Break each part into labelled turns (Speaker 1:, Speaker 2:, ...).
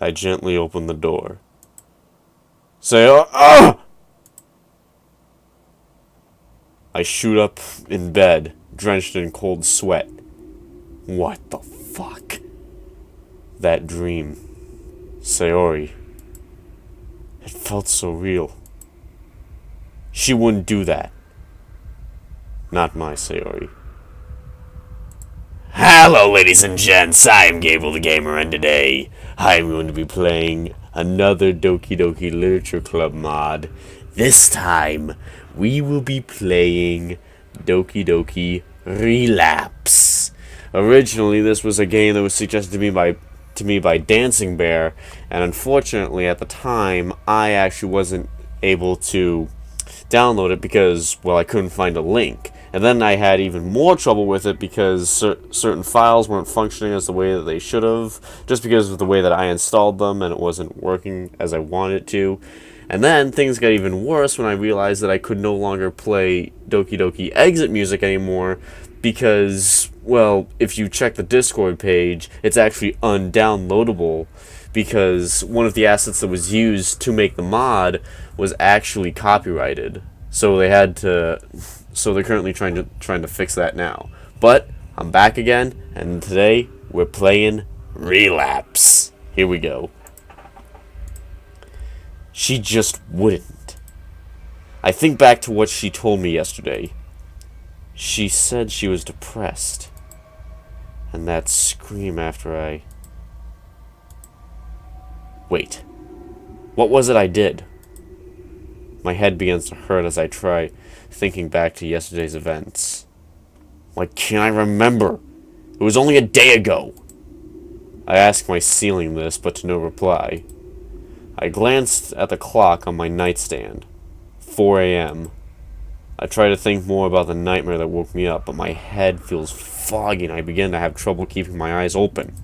Speaker 1: I gently open the door. Sayori! Ah! I shoot up in bed, drenched in cold sweat. What the fuck? That dream. Sayori. It felt so real. She wouldn't do that. Not my Sayori. Hello, ladies and gents. I am Gabriel the Gamer, and today I'm going to be playing another Doki Doki Literature Club mod. This time, we will be playing Doki Doki Relapse. Originally, this was a game that was suggested to me by Dancing Bear, and unfortunately, at the time, I actually wasn't able to download it because, well, I couldn't find a link. And then I had even more trouble with it because certain files weren't functioning as the way that they should have, just because of the way that I installed them and it wasn't working as I wanted it to. And then things got even worse when I realized that I could no longer play Doki Doki exit music anymore because, well, if you check the Discord page, it's actually undownloadable because one of the assets that was used to make the mod was actually copyrighted. So they had to... So they're currently trying to fix that now. But I'm back again, and today we're playing Relapse. Here we go. She just wouldn't. I think back to what she told me yesterday. She said she was depressed. And that scream after I... Wait. What was it I did? My head begins to hurt as I try thinking back to yesterday's events. Why can't I remember? It was only a day ago. I asked my ceiling this, but to no reply. I glanced at the clock on my nightstand. 4 a.m. I try to think more about the nightmare that woke me up, but my head feels foggy and I begin to have trouble keeping my eyes open.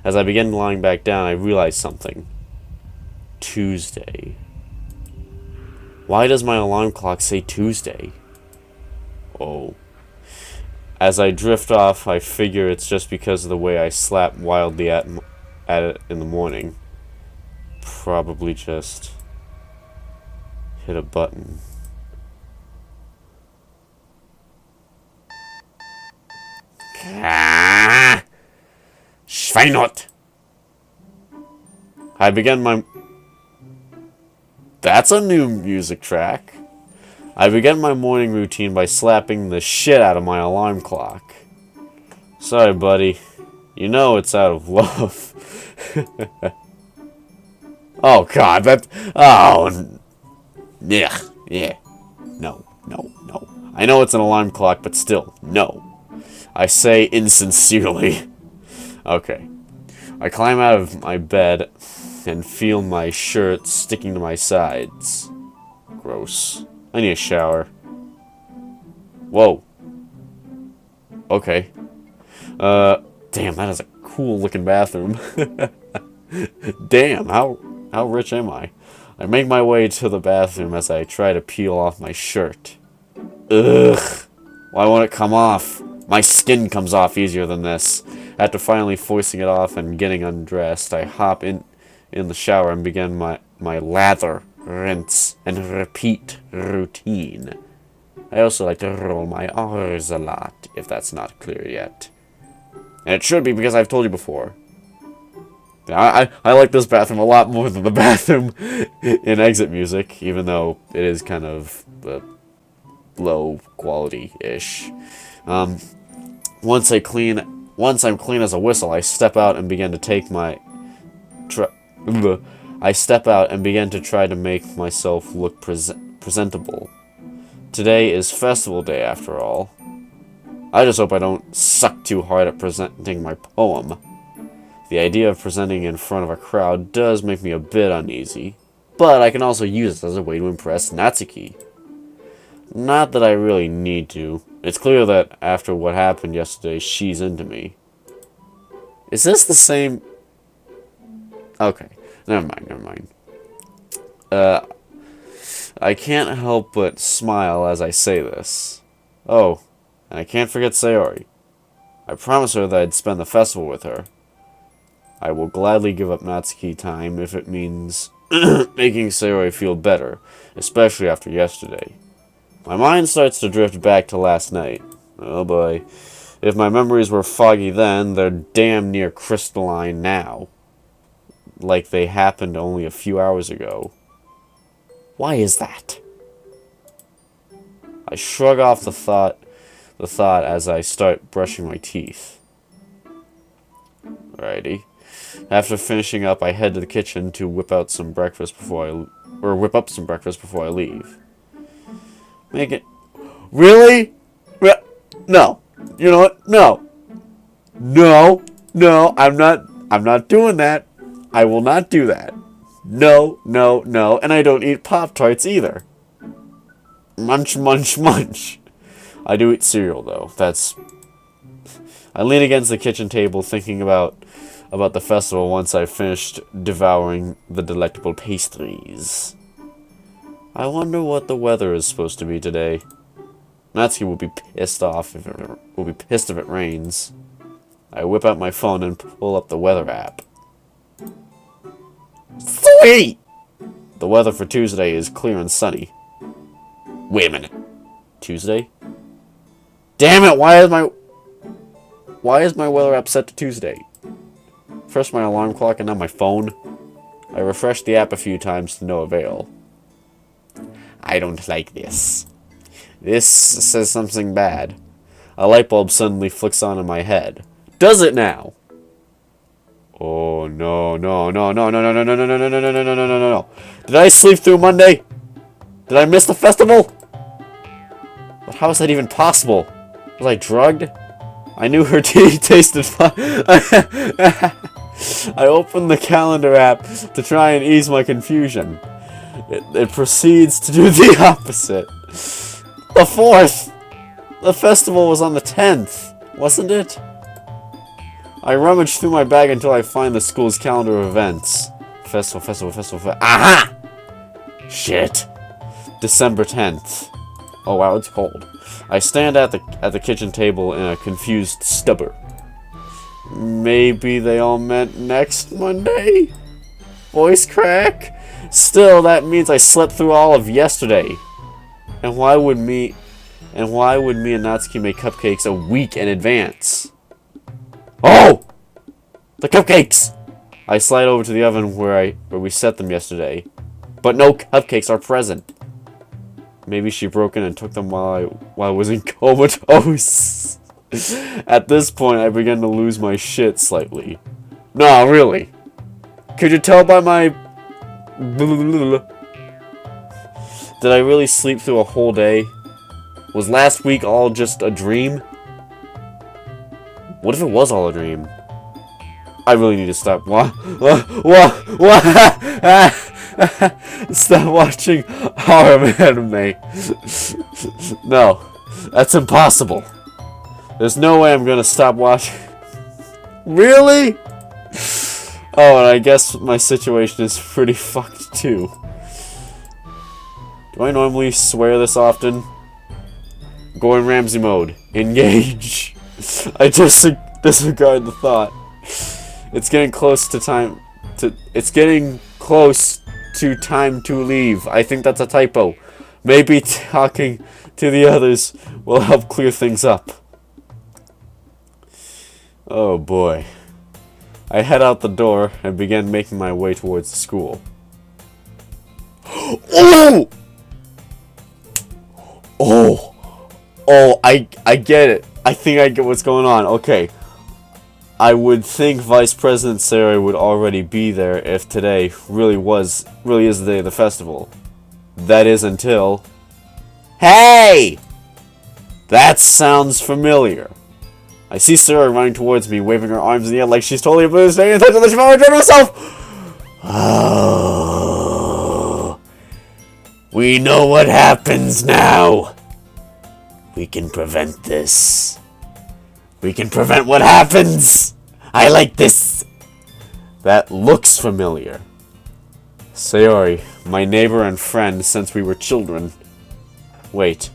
Speaker 1: As I begin lying back down, I realize something. Tuesday. Why does my alarm clock say Tuesday? Oh. As I drift off, I figure it's just because of the way I slap wildly at it in the morning. Probably just hit a button. Schweinot! I began my... That's a new music track. I began my morning routine by slapping the shit out of my alarm clock. Sorry, buddy. You know it's out of love. Oh, God, that... Oh, yeah. No. I know it's an alarm clock, but still, no. I say insincerely. Okay. I climb out of my bed and feel my shirt sticking to my sides. Gross. I need a shower. Whoa. Okay. Damn, that is a cool looking bathroom. Damn, how rich am I? I make my way to the bathroom as I try to peel off my shirt. Ugh. Why won't it come off? My skin comes off easier than this. After finally forcing it off and getting undressed, I hop in the shower and begin my lather, rinse, and repeat routine. I also like to roll my R's a lot, if that's not clear yet. And it should be because I've told you before. I like this bathroom a lot more than the bathroom in Exit Music, even though it is kind of low quality-ish. Once I'm clean as a whistle, I step out and begin to take my... I step out and begin to try to make myself look presentable. Today is festival day, after all. I just hope I don't suck too hard at presenting my poem. The idea of presenting in front of a crowd does make me a bit uneasy, but I can also use it as a way to impress Natsuki. Not that I really need to. It's clear that after what happened yesterday, she's into me. Is this the same... Okay, never mind. I can't help but smile as I say this. Oh, and I can't forget Sayori. I promised her that I'd spend the festival with her. I will gladly give up Natsuki time if it means making Sayori feel better, especially after yesterday. My mind starts to drift back to last night. Oh boy. If my memories were foggy then, they're damn near crystalline now. Like they happened only a few hours ago. Why is that? I shrug off the thought as I start brushing my teeth. Alrighty. After finishing up, I head to the kitchen to whip up some breakfast before I leave. Make it. Really? No. You know what? No. No, I'm not doing that. I will not do that. No, and I don't eat Pop-Tarts either. Munch, munch, munch. I do eat cereal, though. I lean against the kitchen table thinking about the festival once I've finished devouring the delectable pastries. I wonder what the weather is supposed to be today. Natsuki will be pissed if it rains. I whip out my phone and pull up the weather app. Sweet! The weather for Tuesday is clear and sunny. Wait a minute. Tuesday? Damn it, why is my weather app set to Tuesday? First my alarm clock and now my phone. I refreshed the app a few times to no avail. I don't like this. This says something bad. A light bulb suddenly flicks on in my head. Does it now? Oh no. Did I sleep through Monday? Did I miss the festival? But how is that even possible? Was I drugged? I knew her tea tasted fine. I opened the calendar app to try and ease my confusion. It proceeds to do the opposite. The 4th! The festival was on the 10th, wasn't it? I rummage through my bag until I find the school's calendar of events. Festival. Aha! Shit. December 10th. Oh wow, it's cold. I stand at the kitchen table in a confused stupor. Maybe they all meant next Monday? Voice crack? Still, that means I slept through all of yesterday. And why would me and Natsuki make cupcakes a week in advance? Oh! The cupcakes! I slide over to the oven where we set them yesterday. But no cupcakes are present. Maybe she broke in and took them while I was in comatose. At this point, I began to lose my shit slightly. No, really. Could you tell by my... Did I really sleep through a whole day? Was last week all just a dream? What if it was all a dream? I really need to stop. What? Stop watching horror anime. No, that's impossible. There's no way I'm gonna stop watching. Really? Oh, and I guess my situation is pretty fucked too. Do I normally swear this often? Gordon Ramsay mode. Engage. I just disregard the thought. It's getting close to time to leave. I think that's a typo. Maybe talking to the others will help clear things up. Oh boy. I head out the door and begin making my way towards the school. Oh! Oh, I get it. I think I get what's going on. Okay. I would think Vice President Sarah would already be there if today really is the day of the festival. That is until... Hey! That sounds familiar. I see Sarah running towards me, waving her arms in the air like she's totally oblivious to any attention that she might return herself! Oh... We know what happens now. We can prevent this. We can prevent what happens! I like this! That looks familiar. Sayori, my neighbor and friend since we were children. Wait,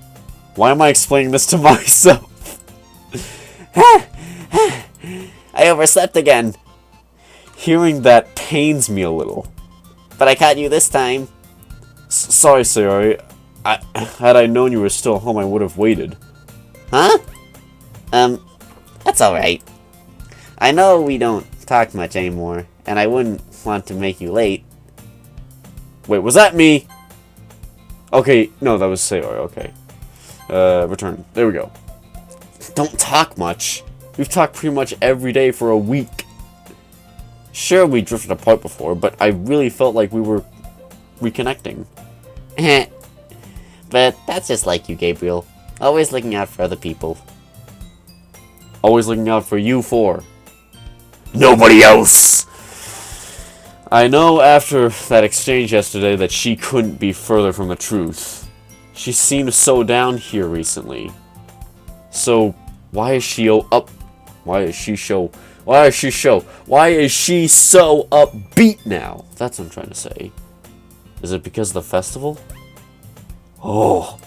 Speaker 1: why am I explaining this to myself? I overslept again. Hearing that pains me a little.
Speaker 2: But I caught you this time.
Speaker 1: Sorry, Sayori. Had I known you were still home, I would have waited.
Speaker 2: Huh? That's alright. I know we don't talk much anymore, and I wouldn't want to make you late.
Speaker 1: Wait, was that me? Okay, no, that was Sayori, okay. Return. There we go. Don't talk much. We've talked pretty much every day for a week. Sure, we drifted apart before, but I really felt like we were reconnecting.
Speaker 2: But that's just like you, Gabriel. Always looking out for other people.
Speaker 1: Always looking out for you for nobody else. I know after that exchange yesterday that she couldn't be further from the truth. She seemed so down here recently. So why is she so upbeat now? That's what I'm trying to say. Is it because of the festival? Oh.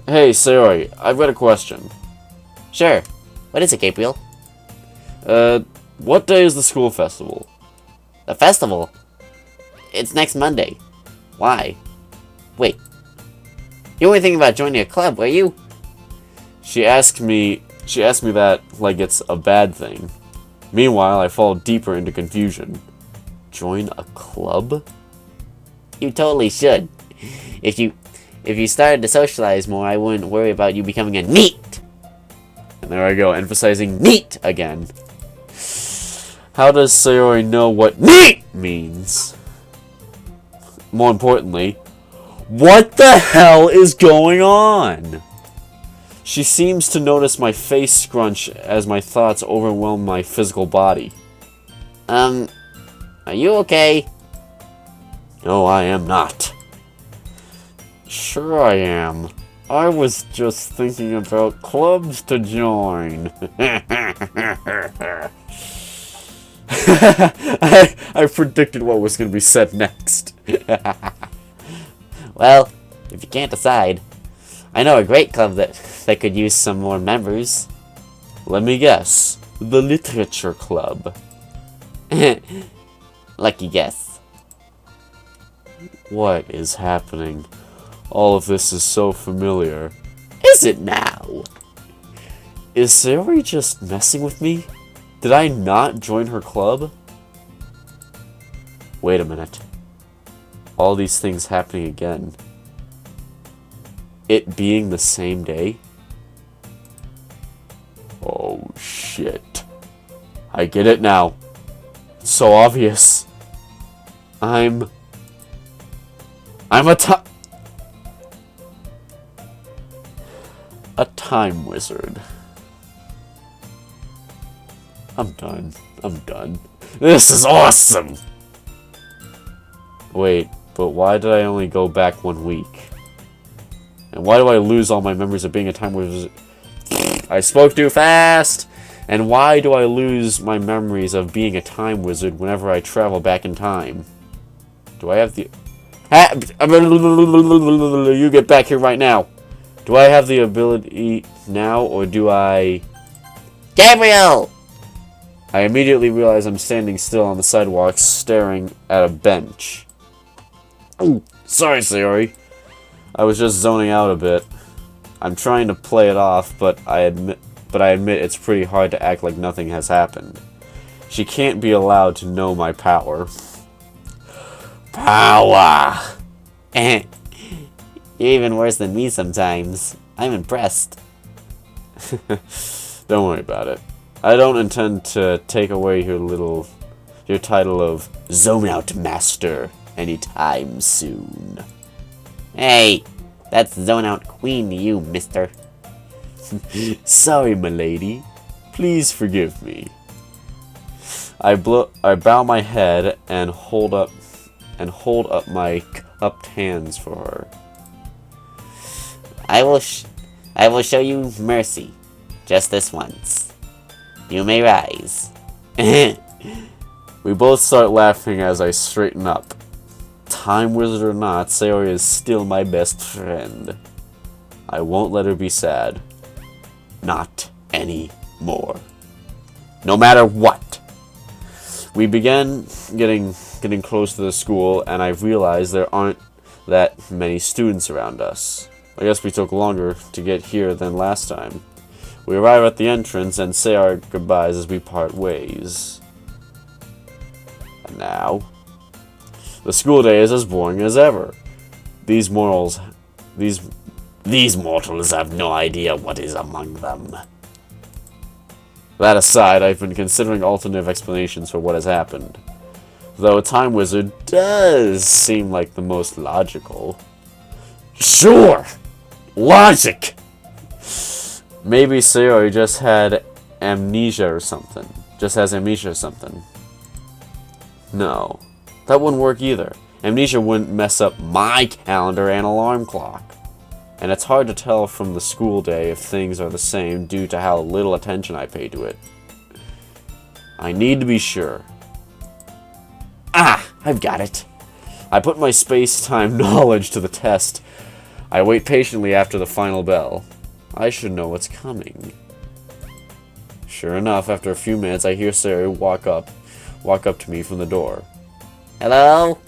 Speaker 1: Hey, Sayori, I've got a question.
Speaker 2: Sure. What is it, Gabriel?
Speaker 1: What day is the school festival?
Speaker 2: The festival? It's next Monday. Why? Wait. You weren't thinking about joining a club, were you?
Speaker 1: She asked me that like it's a bad thing. Meanwhile, I fall deeper into confusion. Join a club?
Speaker 2: You totally should. If you started to socialize more, I wouldn't worry about you becoming a NEET.
Speaker 1: And there I go, emphasizing NEET again. How does Sayori know what NEET means? More importantly, what the hell is going on? She seems to notice my face scrunch as my thoughts overwhelm my physical body.
Speaker 2: Are you okay?
Speaker 1: No, I am not. Sure I am. I was just thinking about clubs to join. I predicted what was going to be said next.
Speaker 2: Well, if you can't decide, I know a great club that could use some more members.
Speaker 1: Let me guess. The Literature Club.
Speaker 2: Lucky guess.
Speaker 1: What is happening? All of this is so familiar.
Speaker 2: Is it now?
Speaker 1: Is Sayori just messing with me? Did I not join her club? Wait a minute. All these things happening again. It being the same day? Oh shit. I get it now. It's so obvious. I'm a time wizard. I'm done. This is awesome! Wait, but why did I only go back 1 week? And why do I lose all my memories of being a time wizard? I spoke too fast! And why do I lose my memories of being a time wizard whenever I travel back in time? Do I have the... You get back here right now! Do I have the ability now, or do I...
Speaker 2: Gabriel!
Speaker 1: I immediately realize I'm standing still on the sidewalk, staring at a bench. Ooh, sorry, Sayori. I was just zoning out a bit. I'm trying to play it off, but I admit it's pretty hard to act like nothing has happened. She can't be allowed to know my power. Power!
Speaker 2: You're even worse than me sometimes. I'm impressed.
Speaker 1: Don't worry about it. I don't intend to take away your title of Zone Out Master anytime soon.
Speaker 2: Hey, that's Zone Out Queen to you, mister.
Speaker 1: Sorry, milady. Please forgive me. I bow my head and hold up my cupped hands for her.
Speaker 2: I will show you mercy, just this once. You may rise.
Speaker 1: We both start laughing as I straighten up. Time wizard or not, Sayori is still my best friend. I won't let her be sad. Not anymore. No matter what. We began getting close to the school, and I realized there aren't that many students around us. I guess we took longer to get here than last time. We arrive at the entrance and say our goodbyes as we part ways. And now, the school day is as boring as ever. These mortals have no idea what is among them. That aside, I've been considering alternative explanations for what has happened. Though a time wizard does seem like the most logical. Sure! Logic! Maybe Sayori just had amnesia or something. Just has amnesia or something. No. That wouldn't work either. Amnesia wouldn't mess up my calendar and alarm clock. And it's hard to tell from the school day if things are the same due to how little attention I pay to it. I need to be sure. Ah! I've got it. I put my space-time knowledge to the test. I wait patiently after the final bell. I should know what's coming. Sure enough, after a few minutes, I hear Sayori walk up to me from the door.
Speaker 2: Hello?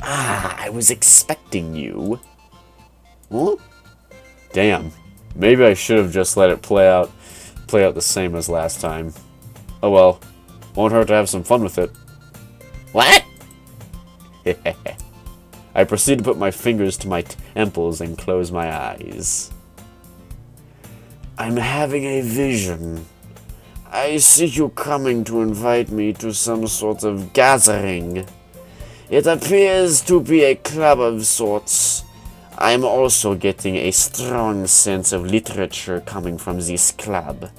Speaker 1: Ah, I was expecting you. Huh? Damn. Maybe I should have just let it play out the same as last time. Oh well. Won't hurt to have some fun with it.
Speaker 2: What?
Speaker 1: I proceed to put my fingers to my temples and close my eyes. I'm having a vision. I see you coming to invite me to some sort of gathering. It appears to be a club of sorts. I'm also getting a strong sense of literature coming from this club.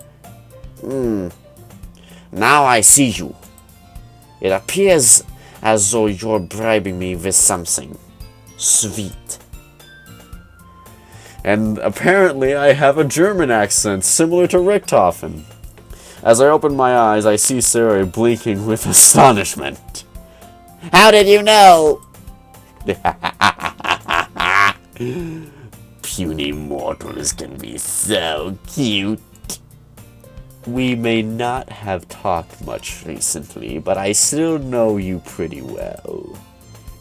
Speaker 1: Now I see you. It appears as though you're bribing me with something sweet. And apparently I have a German accent similar to Richthofen. As I open my eyes, I see Sayori blinking with astonishment.
Speaker 2: How did you know?
Speaker 1: Puny mortals can be so cute. We may not have talked much recently, but I still know you pretty well.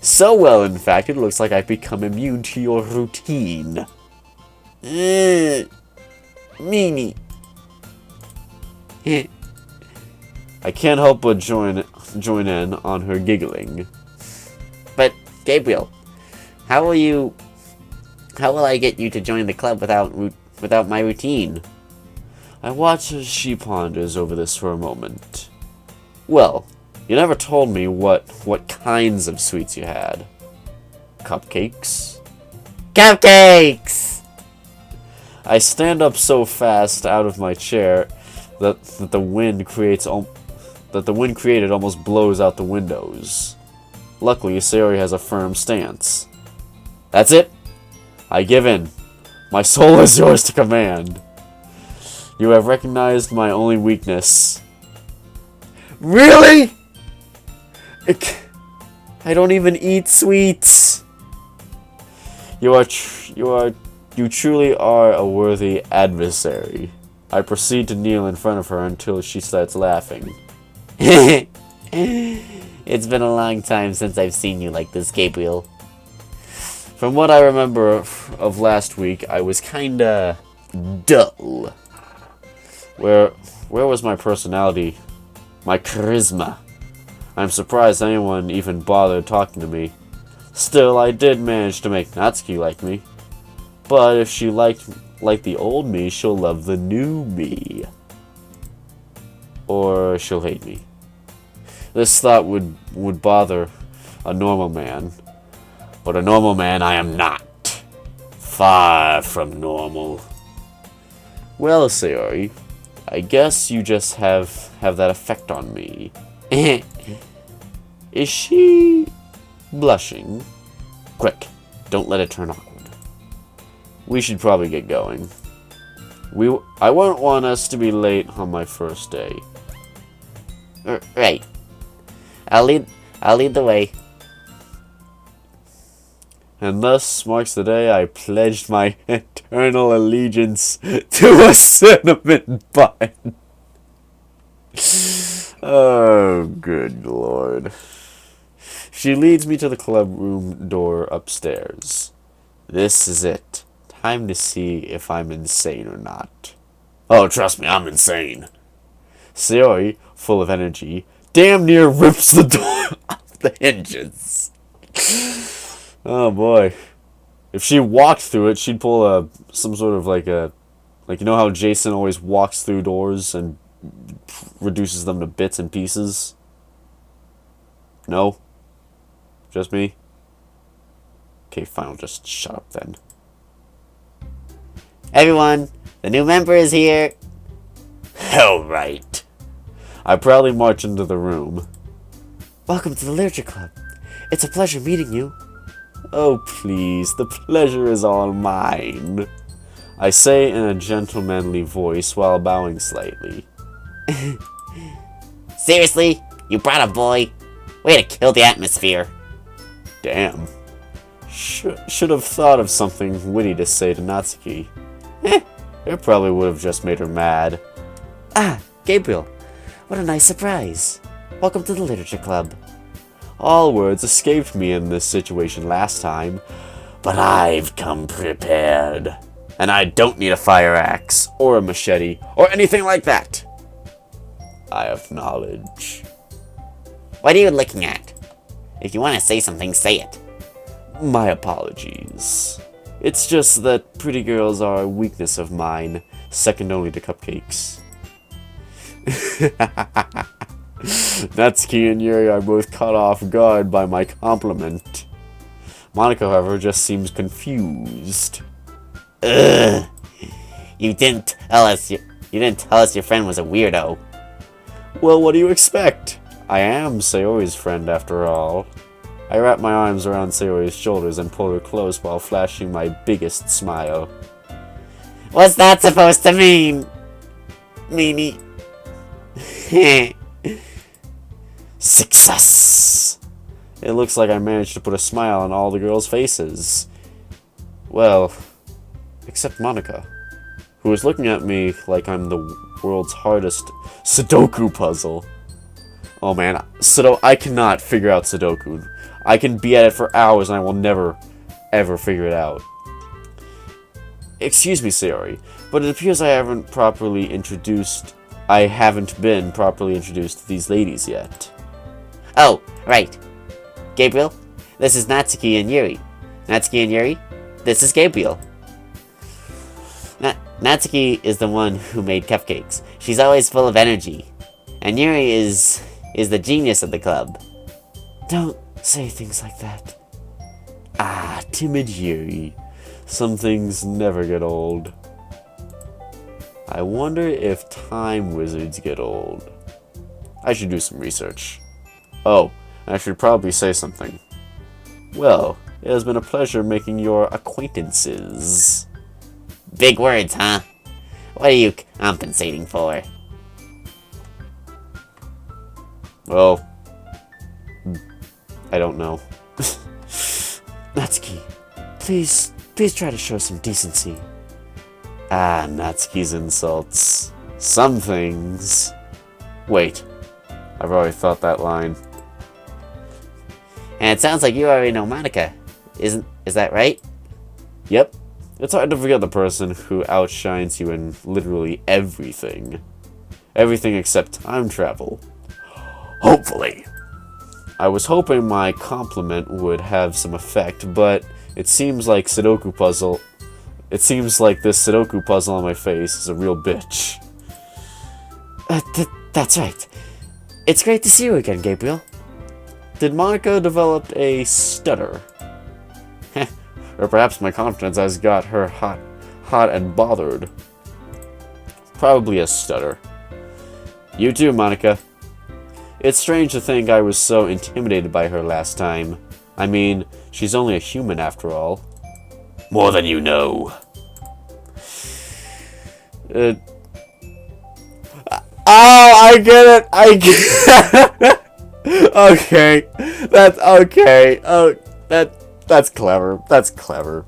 Speaker 1: So well, in fact, it looks like I've become immune to your routine.
Speaker 2: Meanie.
Speaker 1: I can't help but join in on her giggling.
Speaker 2: But, Gabriel, how will I get you to join the club without my routine?
Speaker 1: I watch as she ponders over this for a moment. Well, you never told me what kinds of sweets you had. Cupcakes?
Speaker 2: Cupcakes!
Speaker 1: I stand up so fast out of my chair that the wind created almost blows out the windows. Luckily, Sayori has a firm stance. That's it. I give in. My soul is yours to command. You have recognized my only weakness. Really? I don't even eat sweets. You truly are a worthy adversary. I proceed to kneel in front of her until she starts laughing.
Speaker 2: It's been a long time since I've seen you like this, Gabriel.
Speaker 1: From what I remember of last week, I was kinda dull. Where was my personality? My charisma? I'm surprised anyone even bothered talking to me. Still, I did manage to make Natsuki like me. But if she liked the old me, she'll love the new me. Or she'll hate me. This thought would bother a normal man. But a normal man I am not. Far from normal. Well, Sayori, I guess you just have that effect on me. Is she blushing? Quick, don't let it turn awkward. We should probably get going. I won't want us to be late on my first day.
Speaker 2: Right. I'll lead the way.
Speaker 1: And thus marks the day I pledged my eternal allegiance to a cinnamon bun. Oh, good lord. She leads me to the club room door upstairs. This is it. Time to see if I'm insane or not. Oh, trust me, I'm insane. Sayori, full of energy, damn near rips the door off the hinges. Oh boy. If she walked through it, she'd pull some sort of like you know how Jason always walks through doors and reduces them to bits and pieces? No? Just me? Okay, fine, I'll just shut up then.
Speaker 2: Everyone, the new member is here.
Speaker 1: Hell right. I proudly march into the room.
Speaker 2: Welcome to the Literature Club. It's a pleasure meeting you.
Speaker 1: Oh, please, the pleasure is all mine. I say in a gentlemanly voice while bowing slightly.
Speaker 2: Seriously? You brought a boy? Way to kill the atmosphere.
Speaker 1: Damn. Should have thought of something witty to say to Natsuki. It probably would have just made her mad.
Speaker 2: Ah, Gabriel. What a nice surprise. Welcome to the Literature Club.
Speaker 1: All words escaped me in this situation last time, but I've come prepared. And I don't need a fire axe, or a machete, or anything like that. I have knowledge.
Speaker 2: What are you looking at? If you want to say something, say it.
Speaker 1: My apologies. It's just that pretty girls are a weakness of mine, second only to cupcakes. Natsuki and Yuri are both caught off guard by my compliment. Monika, however, just seems confused.
Speaker 2: Ugh. You didn't tell us your friend was a weirdo.
Speaker 1: Well, what do you expect? I am Sayori's friend after all. I wrap my arms around Sayori's shoulders and pull her close while flashing my biggest smile.
Speaker 2: What's that supposed to mean? Meanie.
Speaker 1: Success! It looks like I managed to put a smile on all the girls' faces. Well, except Monika, who is looking at me like I'm the world's hardest Sudoku puzzle. Oh man, I cannot figure out Sudoku. I can be at it for hours and I will never, ever figure it out. Excuse me, Sayori, but it appears I haven't been properly introduced to these ladies yet.
Speaker 2: Oh, right. Gabriel, this is Natsuki and Yuri. Natsuki and Yuri, this is Gabriel. Natsuki is the one who made cupcakes. She's always full of energy. And Yuri is the genius of the club.
Speaker 1: Don't say things like that. Ah, timid Yuri. Some things never get old. I wonder if time wizards get old. I should do some research. Oh, I should probably say something. Well, it has been a pleasure making your acquaintances.
Speaker 2: Big words, huh? What are you compensating for?
Speaker 1: Well, I don't know.
Speaker 2: Natsuki, please try to show some decency.
Speaker 1: Ah, Natsuki's insults. Some things. Wait, I've already thought that line.
Speaker 2: And it sounds like you already know Monika. Is that right?
Speaker 1: Yep. It's hard to forget the person who outshines you in literally everything. Everything except time travel. Hopefully. I was hoping my compliment would have some effect, but it seems like this Sudoku puzzle on my face is a real bitch.
Speaker 2: That's right. It's great to see you again, Gabriel.
Speaker 1: Did Monika develop a stutter? Or perhaps my confidence has got her hot and bothered. Probably a stutter. You too, Monika. It's strange to think I was so intimidated by her last time. I mean, she's only a human after all. More than you know. Oh, I get it! Okay. That's okay. Oh, that's clever. That's clever.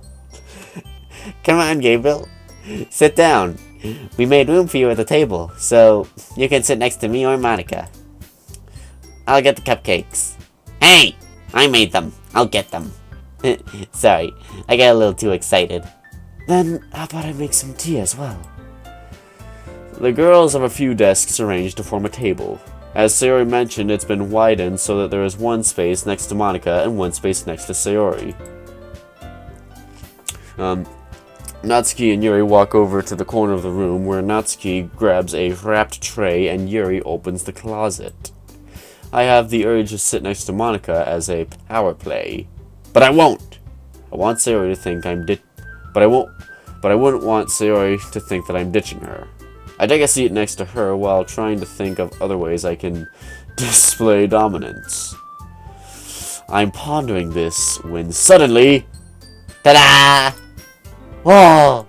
Speaker 2: Come on, Gabriel. Sit down. We made room for you at the table, so you can sit next to me or Monika. I'll get the cupcakes. Hey! I made them. I'll get them. Sorry, I got a little too excited. Then, how about I make some tea as well?
Speaker 1: The girls have a few desks arranged to form a table. As Sayori mentioned, it's been widened so that there is one space next to Monica and one space next to Sayori. Natsuki and Yuri walk over to the corner of the room where Natsuki grabs a wrapped tray and Yuri opens the closet. I have the urge to sit next to Monica as a power play, but I won't. I want Sayori to think but I wouldn't want Sayori to think that I'm ditching her. I take a seat next to her while trying to think of other ways I can display dominance. I'm pondering this when suddenly,
Speaker 2: Ta-da! Whoa!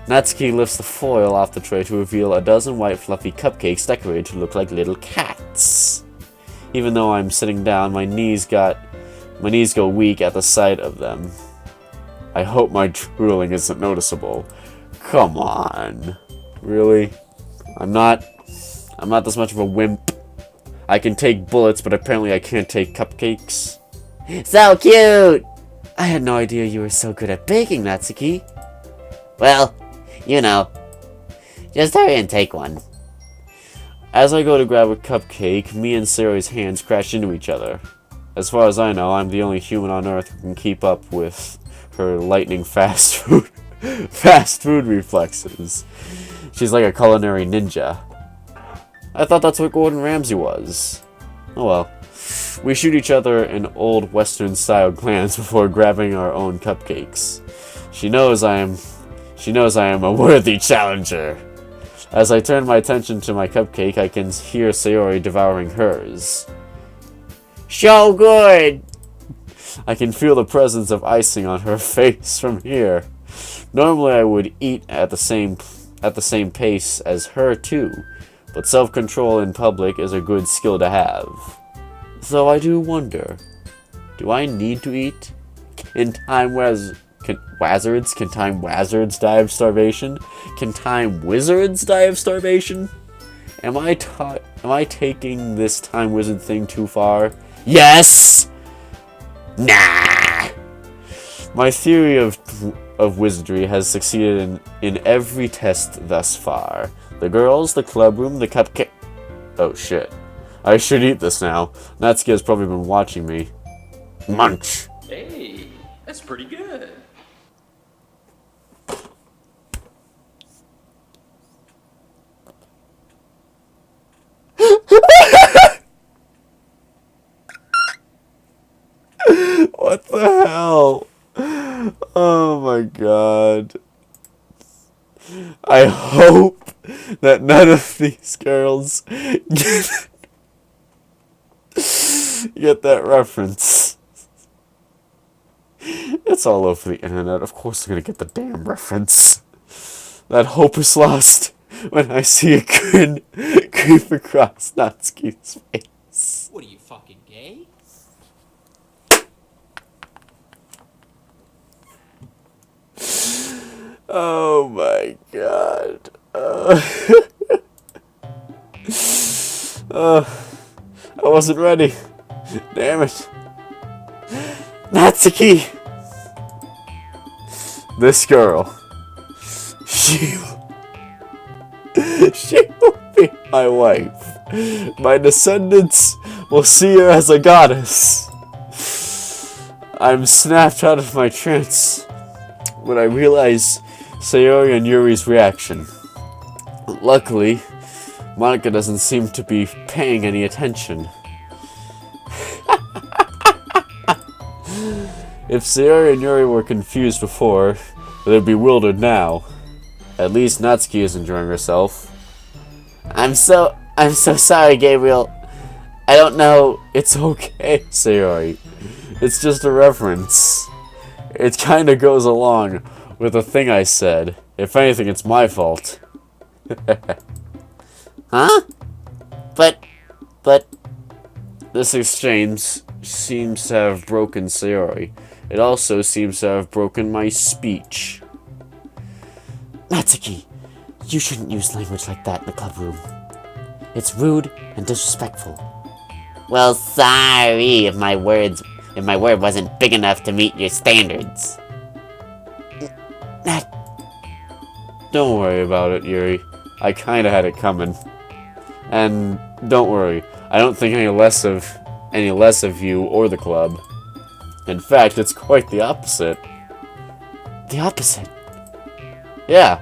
Speaker 1: Natsuki lifts the foil off the tray to reveal a dozen white fluffy cupcakes decorated to look like little cats. Even though I'm sitting down, my knees go weak at the sight of them. I hope my drooling isn't noticeable. Come on. Really? I'm not this much of a wimp. I can take bullets, but apparently I can't take cupcakes.
Speaker 2: So cute! I had no idea you were so good at baking, Natsuki. Well, you know. Just hurry and take one.
Speaker 1: As I go to grab a cupcake, me and Sayori's hands crash into each other. As far as I know, I'm the only human on Earth who can keep up with her lightning fast food reflexes. She's like a culinary ninja. I thought that's what Gordon Ramsay was. Oh well. We shoot each other in old Western-style glance before grabbing our own cupcakes. She knows I am a worthy challenger. As I turn my attention to my cupcake, I can hear Sayori devouring hers.
Speaker 2: So good!
Speaker 1: I can feel the presence of icing on her face from here. Normally I would eat at the same pace as her too, but self-control in public is a good skill to have. So I do wonder, do I need to eat? Can time wizards die of starvation? Can time wizards die of starvation? Am I taking this time wizard thing too far? Yes!
Speaker 2: Nah!
Speaker 1: My theory of wizardry has succeeded in every test thus far. The girls, the club room, the cupcake... Oh shit. I should eat this now. Natsuki has probably been watching me. Munch!
Speaker 3: Hey, that's pretty good.
Speaker 1: What the hell? Oh my god. I hope that none of these girls get that reference. It's all over the internet. Of course they're gonna get the damn reference. That hope is lost when I see a grin creep across Natsuki's face.
Speaker 3: What are you, fucking gay?
Speaker 1: Oh my god. I wasn't ready. Damn it. Natsuki! This girl. She will be my wife. My descendants will see her as a goddess. I'm snapped out of my trance when I realize Sayori and Yuri's reaction. Luckily, Monica doesn't seem to be paying any attention. If Sayori and Yuri were confused before, they're bewildered now. At least Natsuki is enjoying herself.
Speaker 2: I'm so sorry, Gabriel. I don't know.
Speaker 1: It's okay, Sayori. It's just a reference. It kinda goes along with the thing I said. If anything, it's my fault.
Speaker 2: Huh? But...
Speaker 1: This exchange seems to have broken Sayori. It also seems to have broken my speech.
Speaker 2: Natsuki, you shouldn't use language like that in the club room. It's rude and disrespectful. Well, sorry if my word wasn't big enough to meet your standards.
Speaker 1: Don't worry about it, Yuri. I kinda had it coming. And don't worry, I don't think any less of you or the club. In fact, it's quite the opposite.
Speaker 2: The opposite.
Speaker 1: Yeah,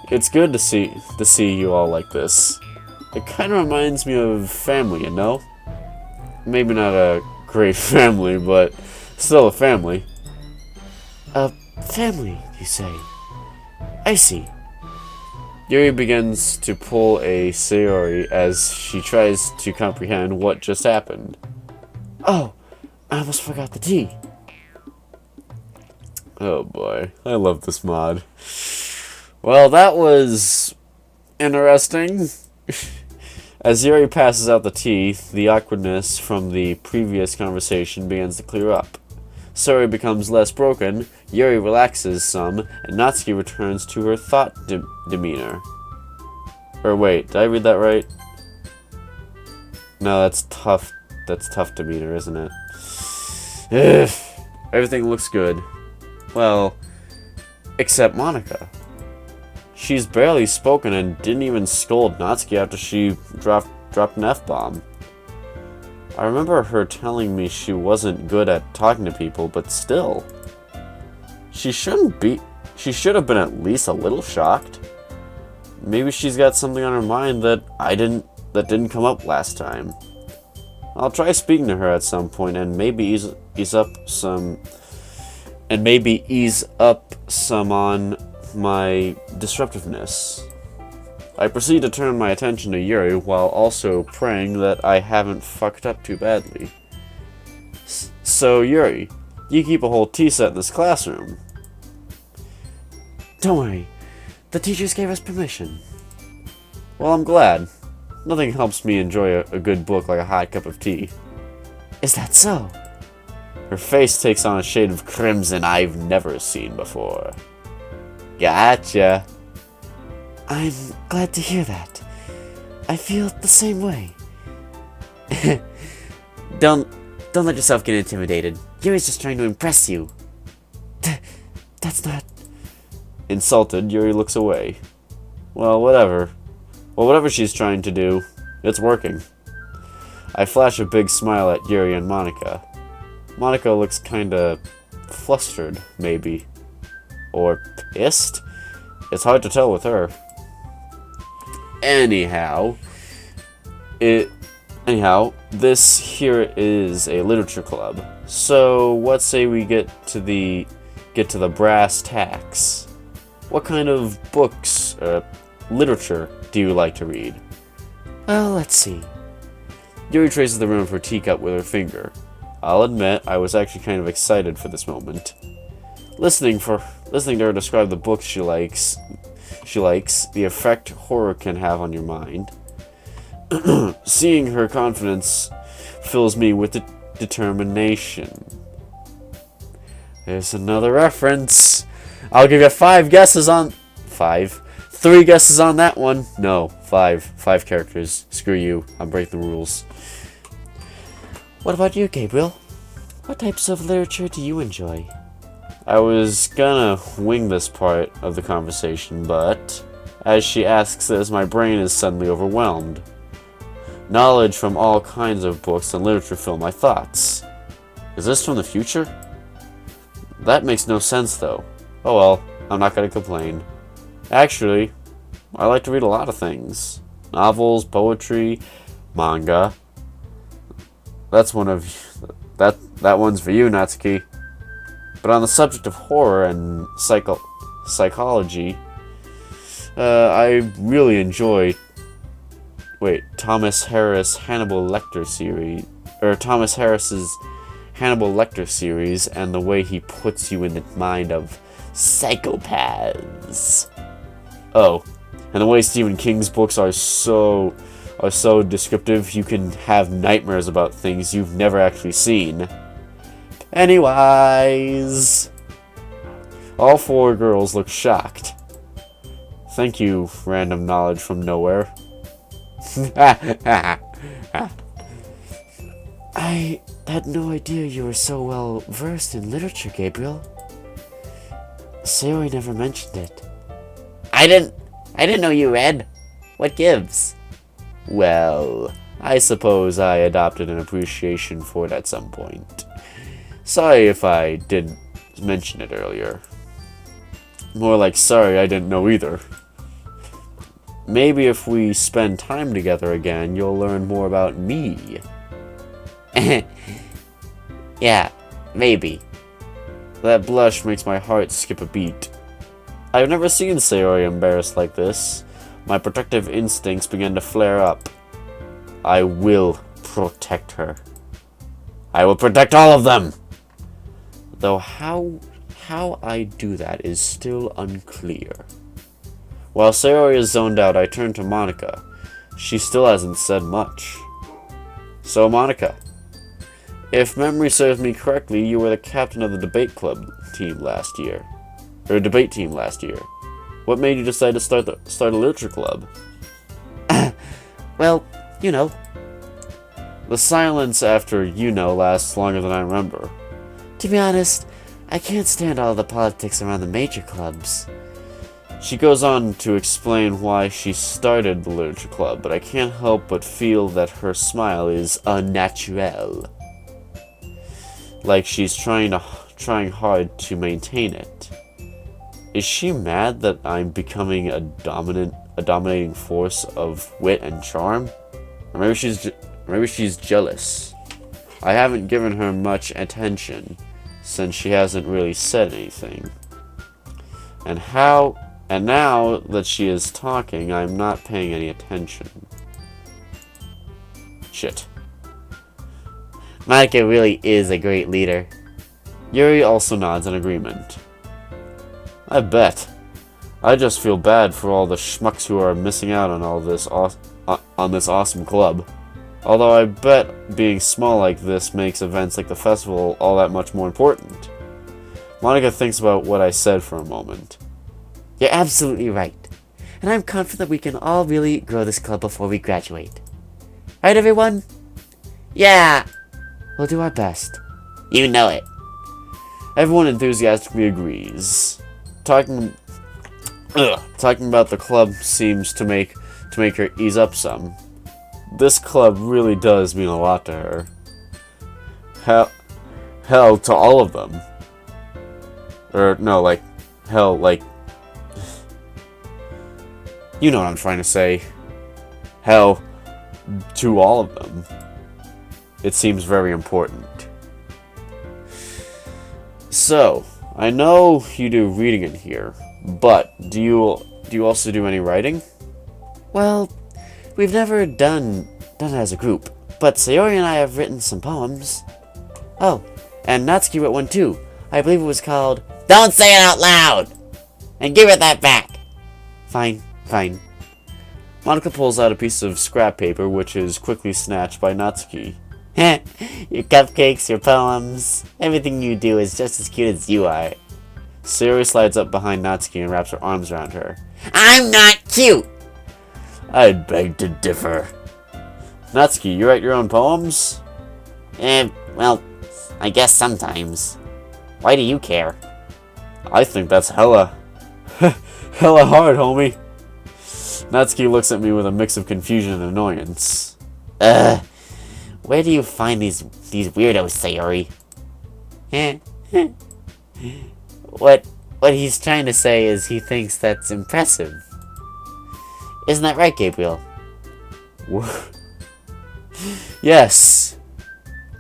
Speaker 1: it's good to see you all like this. It kind of reminds me of family, you know? Maybe not a great family, but still a family.
Speaker 2: A family, you say? I see.
Speaker 1: Yuri begins to pull a Sayori as she tries to comprehend what just happened.
Speaker 2: Oh, I almost forgot the tea.
Speaker 1: Oh boy, I love this mod. Well, that was interesting. As Yuri passes out the tea, the awkwardness from the previous conversation begins to clear up. Sayori becomes less broken, Yuri relaxes some, and Natsuki returns to her thought demeanor. Or wait, did I read that right? No, that's tough. That's tough demeanor, isn't it? Ugh. Everything looks good. Well, except Monica. She's barely spoken and didn't even scold Natsuki after she dropped an F-bomb. I remember her telling me she wasn't good at talking to people, but still. She should have been at least a little shocked. Maybe she's got something on her mind that didn't come up last time. I'll try speaking to her at some point and maybe ease up some on my disruptiveness. I proceed to turn my attention to Yuri while also praying that I haven't fucked up too badly. So Yuri, you keep a whole tea set in this classroom.
Speaker 2: Don't worry, the teachers gave us permission.
Speaker 1: Well, I'm glad. Nothing helps me enjoy a good book like a hot cup of tea.
Speaker 2: Is that so?
Speaker 1: Her face takes on a shade of crimson I've never seen before. Gotcha.
Speaker 2: I'm glad to hear that. I feel the same way. Don't let yourself get intimidated. Yuri's just trying to impress you. That's not...
Speaker 1: Insulted, Yuri looks away. Well, whatever. Well, whatever she's trying to do, it's working. I flash a big smile at Yuri and Monica. Monica looks kinda flustered, maybe. Or pissed? It's hard to tell with her. Anyhow, this here is a literature club. So what say we get to the brass tacks? What kind of books, literature do you like to read?
Speaker 2: Well, let's see.
Speaker 1: Yuri traces the rim of her teacup with her finger. I'll admit, I was actually kind of excited for this moment. Listening to her describe the books she likes, the effect horror can have on your mind. Seeing her confidence fills me with determination. There's another reference. I'll give you 3 guesses on that one. No, 5 characters. Screw you. I'm breaking the rules.
Speaker 2: What about you, Gabriel? What types of literature do you enjoy?
Speaker 1: I was gonna wing this part of the conversation, but as she asks this, my brain is suddenly overwhelmed. Knowledge from all kinds of books and literature fill my thoughts. Is this from the future? That makes no sense, though. Oh well, I'm not gonna complain. Actually, I like to read a lot of things. Novels, poetry, manga. That one's for you, Natsuki. But on the subject of horror and psychology, I really enjoy Thomas Harris's Hannibal Lecter series, and the way he puts you in the mind of psychopaths. Oh, and the way Stephen King's books are so descriptive, you can have nightmares about things you've never actually seen. Pennywise! All 4 girls look shocked. Thank you, random knowledge from nowhere.
Speaker 2: I had no idea you were so well versed in literature, Gabriel. Sayori never mentioned it. I didn't know you read. What gives?
Speaker 1: Well, I suppose I adopted an appreciation for it at some point. Sorry if I didn't mention it earlier. More like sorry I didn't know either. Maybe if we spend time together again, you'll learn more about me.
Speaker 2: Yeah, maybe.
Speaker 1: That blush makes my heart skip a beat. I've never seen Sayori embarrassed like this. My protective instincts began to flare up. I will protect her. I will protect all of them! Though how I do that is still unclear. While Sayori is zoned out, I turn to Monica. She still hasn't said much. So, Monica, if memory serves me correctly, you were the captain of the debate team last year. What made you decide to start a literature club?
Speaker 2: Well, you know.
Speaker 1: The silence after "you know" lasts longer than I remember.
Speaker 2: To be honest, I can't stand all the politics around the major clubs.
Speaker 1: She goes on to explain why she started the literature club, but I can't help but feel that her smile is unnatural. Like she's trying hard to maintain it. Is she mad that I'm becoming a dominating force of wit and charm? Or maybe she's jealous. I haven't given her much attention since she hasn't really said anything. And now that she is talking, I'm not paying any attention. Shit.
Speaker 2: Monica really is a great leader.
Speaker 1: Yuri also nods in agreement. I bet. I just feel bad for all the schmucks who are missing out on all this on this awesome club. Although I bet being small like this makes events like the festival all that much more important. Monica thinks about what I said for a moment.
Speaker 2: You're absolutely right. And I'm confident we can all really grow this club before we graduate. Right, everyone? Yeah! We'll do our best. You know it.
Speaker 1: Everyone enthusiastically agrees. Talking about the club seems to make her ease up some. This club really does mean a lot to her. Hell to all of them. Or no, hell, you know what I'm trying to say. Hell to all of them. It seems very important. So, I know you do reading in here, but do you also do any writing?
Speaker 2: Well, we've never done it as a group, but Sayori and I have written some poems. Oh, and Natsuki wrote one too. I believe it was called Don't Say It Out Loud! And give it that back! Fine.
Speaker 1: Monica pulls out a piece of scrap paper, which is quickly snatched by Natsuki.
Speaker 2: Your cupcakes, your poems, everything you do is just as cute as you are.
Speaker 1: Sayori slides up behind Natsuki and wraps her arms around her.
Speaker 2: I'm not cute!
Speaker 1: I'd beg to differ. Natsuki, you write your own poems?
Speaker 2: Well, I guess sometimes. Why do you care?
Speaker 1: I think that's hella hard, homie. Natsuki looks at me with a mix of confusion and annoyance.
Speaker 2: Where do you find these weirdos, Sayori? What he's trying to say is he thinks that's impressive. Isn't that right, Gabriel?
Speaker 1: Yes.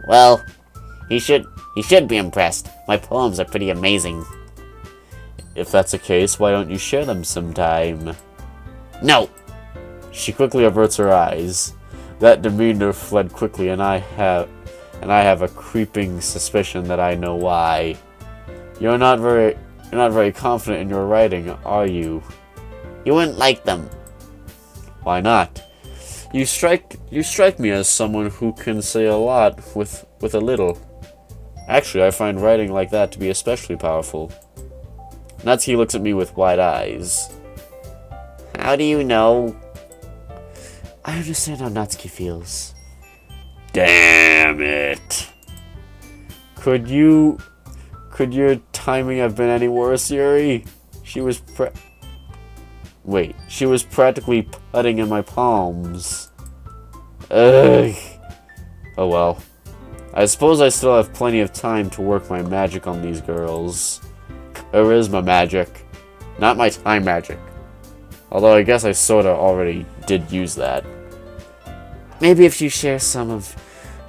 Speaker 2: Well, he should be impressed. My poems are pretty amazing.
Speaker 1: If that's the case, why don't you share them sometime?
Speaker 2: No.
Speaker 1: She quickly averts her eyes. That demeanor fled quickly, and I have a creeping suspicion that I know why. You're not very confident in your writing, are you?
Speaker 2: You wouldn't like them.
Speaker 1: Why not? You strike me as someone who can say a lot with a little. Actually, I find writing like that to be especially powerful. Natsuki looks at me with wide eyes.
Speaker 2: How do you know? I understand how Natsuki feels.
Speaker 1: Damn. Damn it.
Speaker 2: Could your timing have been any worse, Yuri? She was practically putting in my palms. Ugh. Oh well. I suppose I still have plenty of time to work my magic on these girls. Charisma magic. Not my time magic. Although I guess I sorta already did use that. Maybe if you share some of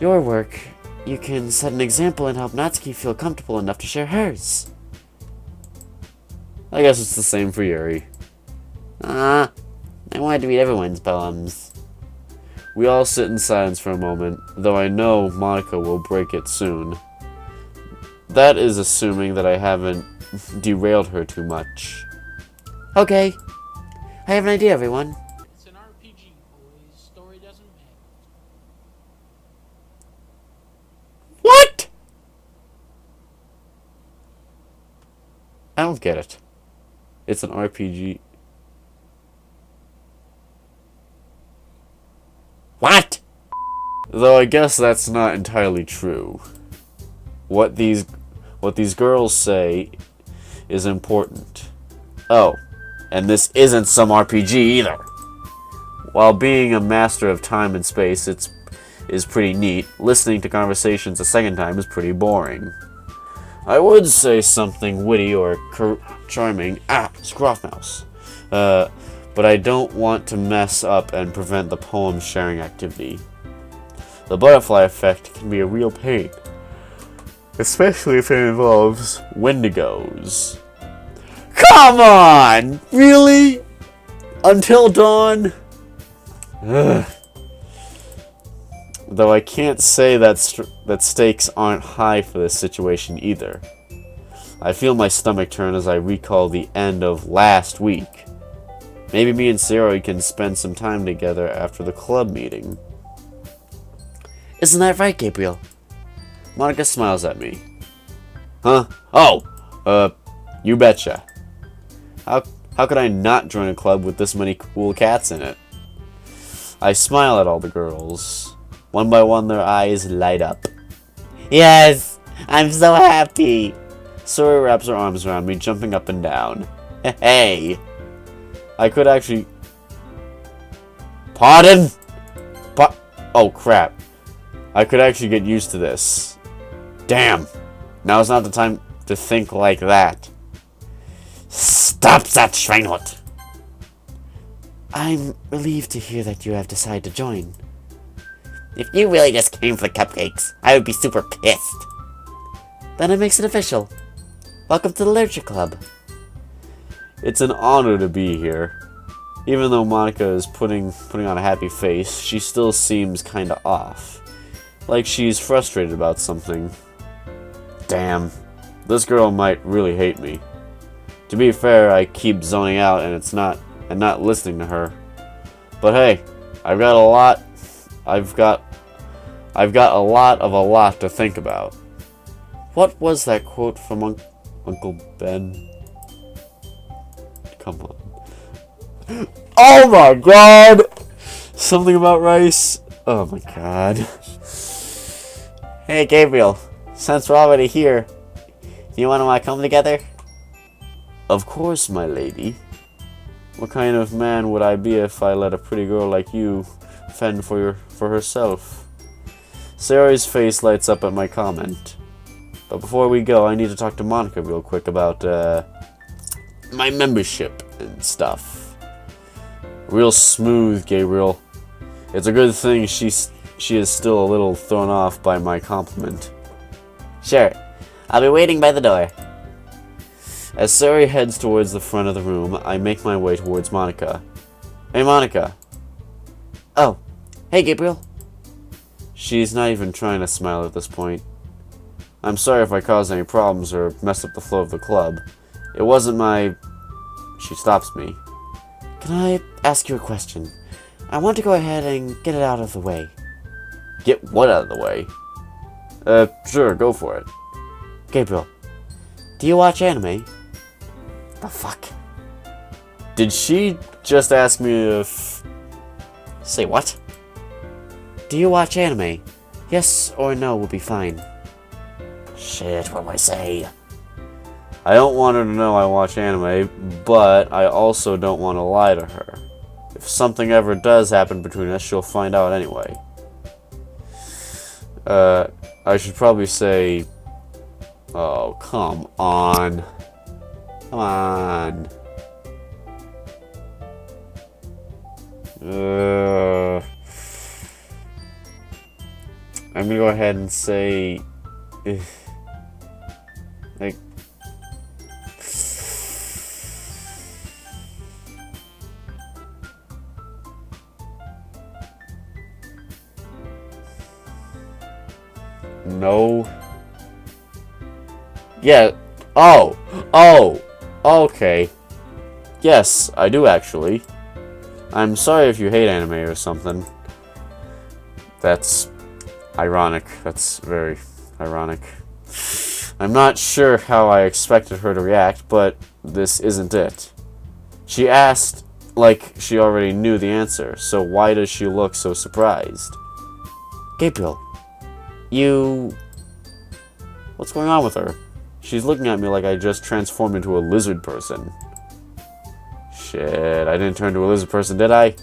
Speaker 2: your work, you can set an example and help Natsuki feel comfortable enough to share hers. I guess it's the same for Yuri. I wanted to read everyone's poems. We all sit in silence for a moment, though I know Monica will break it soon. That is assuming that I haven't derailed her too much. Okay. I have an idea, everyone.
Speaker 3: It's an RPG, boys. Story doesn't matter.
Speaker 2: What? I don't get it. It's an RPG. What? Though I guess that's not entirely true. What these girls say is important. Oh, and this isn't some RPG either. While being a master of time and space, is pretty neat. Listening to conversations a second time is pretty boring. I would say something witty or charming. Scruff mouse. But I don't want to mess up and prevent the poem sharing activity. The butterfly effect can be a real pain, especially if it involves wendigos. Come on! Really? Until dawn? Ugh. Though I can't say that stakes aren't high for this situation either. I feel my stomach turn as I recall the end of last week. Maybe me and Sayori can spend some time together after the club meeting. Isn't that right, Gabriel? Monica smiles at me. Huh? Oh! You betcha. How could I not join a club with this many cool cats in it? I smile at all the girls. One by one, their eyes light up. Yes! I'm so happy! Sayori wraps her arms around me, jumping up and down. Hey! I could actually... Pardon? Oh, crap. I could actually get used to this. Damn. Now's not the time to think like that. Stop that, Schweinhut! I'm relieved to hear that you have decided to join. If you really just came for the cupcakes, I would be super pissed. Then it makes it official. Welcome to the Literature Club. It's an honor to be here. Even though Monica is putting on a happy face, she still seems kinda off. Like she's frustrated about something. Damn. This girl might really hate me. To be fair, I keep zoning out and not listening to her. But hey, I've got a lot to think about. What was that quote from Uncle Ben? Come on. Oh my god! Something about rice? Oh my god. Hey Gabriel, since we're already here, do you want to come together? Of course, my lady. What kind of man would I be if I let a pretty girl like you fend for herself? Sayori's face lights up at my comment. But before we go, I need to talk to Monica real quick about, my membership and stuff. Real smooth, Gabriel. It's a good thing she is still a little thrown off by my compliment. Sure. I'll be waiting by the door. As Sayori heads towards the front of the room, I make my way towards Monica. Hey, Monica. Oh. Hey, Gabriel. She's not even trying to smile at this point. I'm sorry if I caused any problems or messed up the flow of the club. It wasn't my... She stops me. Can I ask you a question? I want to go ahead and get it out of the way. Get what out of the way? Sure, go for it. Gabriel, do you watch anime? The fuck? Did she just ask me if... Say what? Do you watch anime? Yes or no will be fine.
Speaker 1: Shit, what do I say? I don't want her to know I watch anime, but I also don't want to lie to her. If something ever does happen between us, she'll find out anyway. I should probably say... Oh, come on. Come on. I'm gonna go ahead and say... like... No. Yeah. Oh. Oh. Okay. Yes, I do actually. I'm sorry if you hate anime or something. That's ironic. That's very ironic. I'm not sure how I expected her to react, but this isn't it. She asked like she already knew the answer, so why does she look so surprised?
Speaker 2: Gabriel,
Speaker 1: What's going on with her? She's looking at me like I just transformed into a lizard person. Shit, I didn't turn into a lizard person, did I?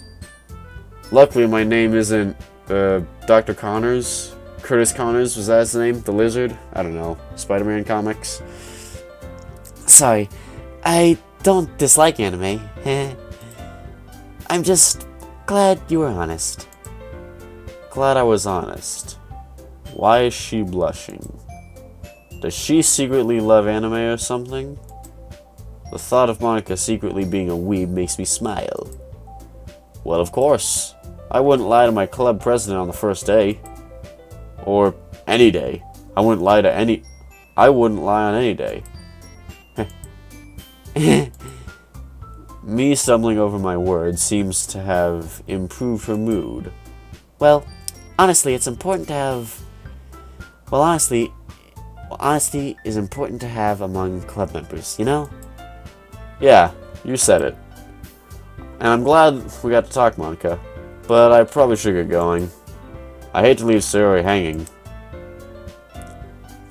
Speaker 1: Luckily, my name isn't Dr. Connors. Curtis Connors, was that his name? The lizard? I don't know. Spider-Man comics?
Speaker 2: sorry, I don't dislike anime. I'm just glad you were honest.
Speaker 1: Glad I was honest. Why is she blushing? Does she secretly love anime or something? The thought of Monica secretly being a weeb makes me smile. Well, of course. I wouldn't lie to my club president on the first day. Or any day. I wouldn't lie on any day. Me stumbling over my words seems to have improved her mood.
Speaker 2: Well, honestly, it's important to have... Well, honestly, honesty is important to have among club members, you know?
Speaker 1: Yeah, you said it. And I'm glad we got to talk, Monica. But I probably should get going. I hate to leave Sayori hanging.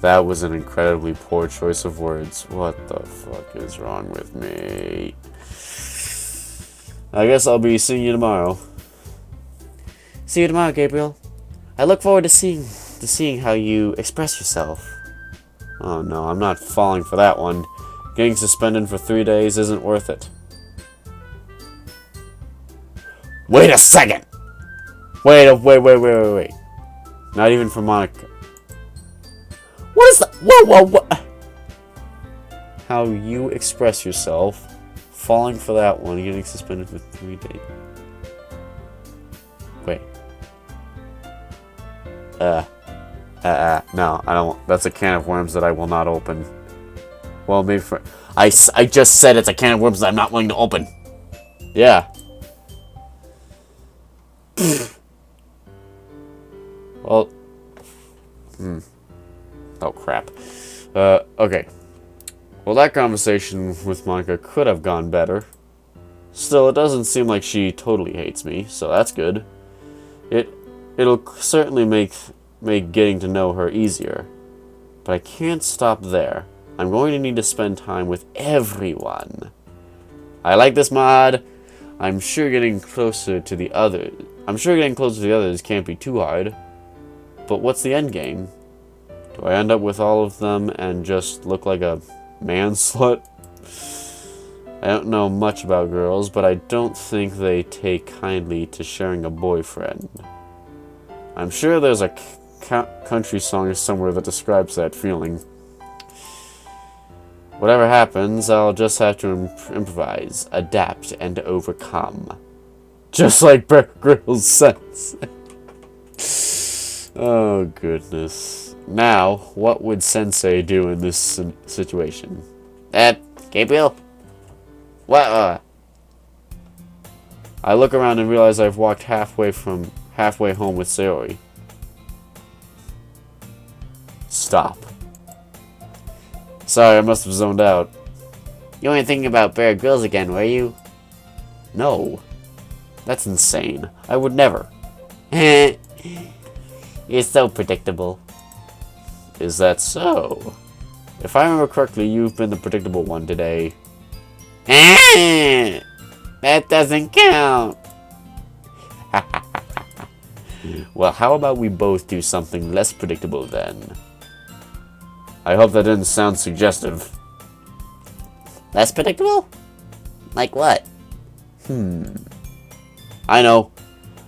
Speaker 1: That was an incredibly poor choice of words. What the fuck is wrong with me? I guess I'll be seeing you tomorrow.
Speaker 2: See you tomorrow, Gabriel. I look forward to seeing how you express yourself.
Speaker 1: Oh no, I'm not falling for that one. Getting suspended for 3 days isn't worth it. Wait a second! Wait. Not even for Monica. What is that? Whoa. How you express yourself. Falling for that one, getting suspended for 3 days. Wait. No, I don't. That's a can of worms that I will not open. Well, maybe for... I just said it's a can of worms that I'm not willing to open. Yeah. Well... Oh, crap. Okay. Well, that conversation with Monica could have gone better. Still, it doesn't seem like she totally hates me, so that's good. It'll certainly make getting to know her easier. But I can't stop there. I'm going to need to spend time with everyone. I like this mod. I'm sure getting closer to the others can't be too hard. But what's the end game? Do I end up with all of them and just look like a man slut? I don't know much about girls, but I don't think they take kindly to sharing a boyfriend. I'm sure there's a country song somewhere that describes that feeling. Whatever happens, I'll just have to improvise, adapt, and overcome. Just like Bear Grylls says. Oh, goodness. Now, what would Sensei do in this situation?
Speaker 2: Gabriel?
Speaker 1: What? I look around and realize I've walked halfway home with Sayori. Stop. Sorry, I must have zoned out.
Speaker 2: You weren't thinking about Bear Grylls again, were you?
Speaker 1: No. That's insane. I would never.
Speaker 2: You You're so predictable.
Speaker 1: Is that so? If I remember correctly, you've been the predictable one today.
Speaker 2: That doesn't count.
Speaker 1: Well, how about we both do something less predictable then? I hope that didn't sound suggestive.
Speaker 2: Less predictable? Like what?
Speaker 1: I know.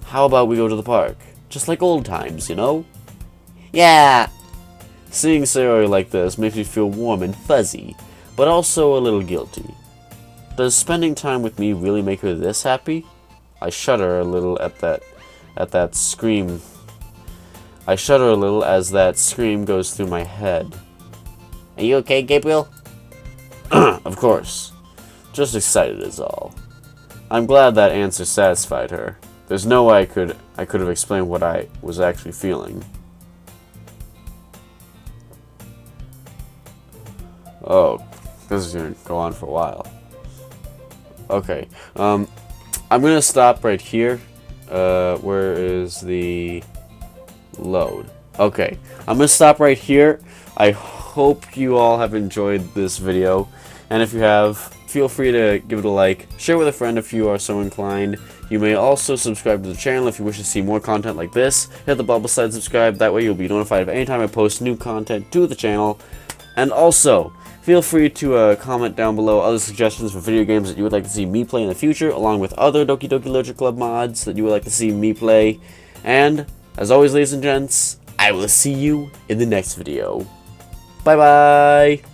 Speaker 1: How about we go to the park? Just like old times, you know?
Speaker 2: Yeah.
Speaker 1: Seeing Sayori like this makes me feel warm and fuzzy, but also a little guilty. Does spending time with me really make her this happy? I shudder a little at that scream. I shudder a little as that scream goes through my head.
Speaker 2: Are you okay, Gabriel?
Speaker 1: Of course. Just excited is all. I'm glad that answer satisfied her. There's no way I could have explained what I was actually feeling. Oh, this is gonna go on for a while. Okay, I'm gonna stop right here. Where is the load? Okay, I'm gonna stop right here. I hope you all have enjoyed this video, and if you have, feel free to give it a like, share with a friend if you are so inclined. You may also subscribe to the channel if you wish to see more content like this. Hit the bell beside subscribe, that way you'll be notified of any time I post new content to the channel. And also, feel free to comment down below other suggestions for video games that you would like to see me play in the future, along with other Doki Doki Literature Club mods that you would like to see me play. And, as always, ladies and gents, I will see you in the next video. Bye bye!